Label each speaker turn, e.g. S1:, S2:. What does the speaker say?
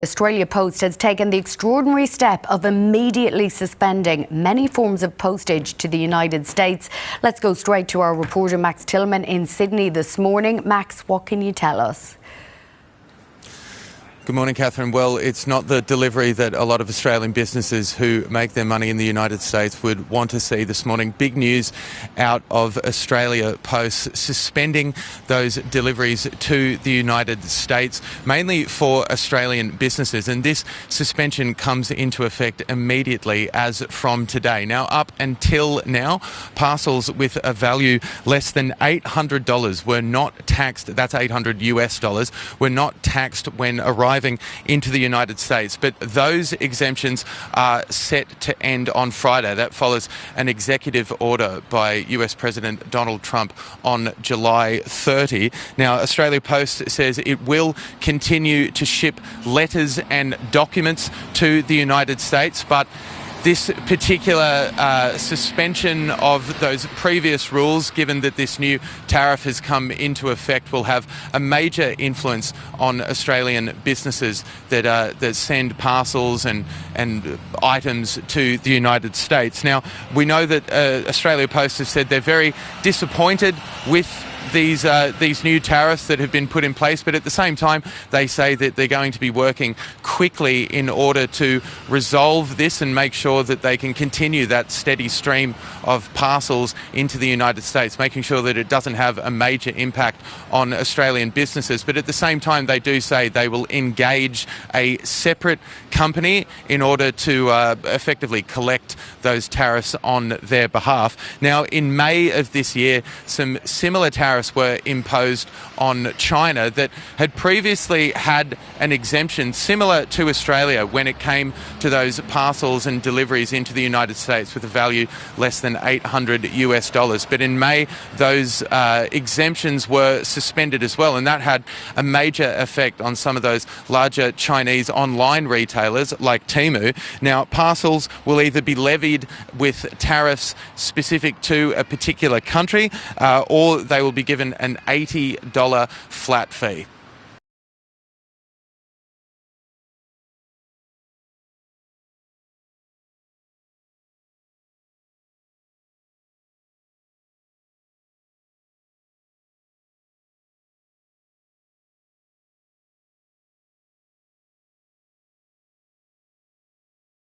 S1: Australia Post has taken the extraordinary step of immediately suspending many forms of postage to the United States. Let's go straight to our reporter Max Tillman in Sydney this morning. Max, what can you tell us?
S2: Good morning, Catherine. Well, it's not the delivery that a lot of Australian businesses who make their money in the United States would want to see this morning. Big news out of Australia Post suspending those deliveries to the United States, mainly for Australian businesses. And this suspension comes into effect immediately as from today. Now, up until now, parcels with a value less than $800 were not taxed. That's $800 US, were not taxed when arriving into the United States. But those exemptions are set to end on Friday. That follows an executive order by US President Donald Trump on July 30. Now, Australia Post says it will continue to ship letters and documents to the United States, but this particular suspension of those previous rules, given that this new tariff has come into effect, will have a major influence on Australian businesses that send parcels and items to the United States. Now, we know that Australia Post has said they're very disappointed with these new tariffs that have been put in place, but at the same time they say that they're going to be working quickly in order to resolve this and make sure that they can continue that steady stream of parcels into the United States, making sure that it doesn't have a major impact on Australian businesses. But at the same time, they do say they will engage a separate company in order to effectively collect those tariffs on their behalf. Now, in May of this year, some similar tariffs were imposed on China that had previously had an exemption similar to Australia when it came to those parcels and deliveries into the United States with a value less than $800 US. But in May, those exemptions were suspended as well, and that had a major effect on some of those larger Chinese online retailers like Temu. Now, parcels will either be levied with tariffs specific to a particular country, or they will be given an $80 flat fee.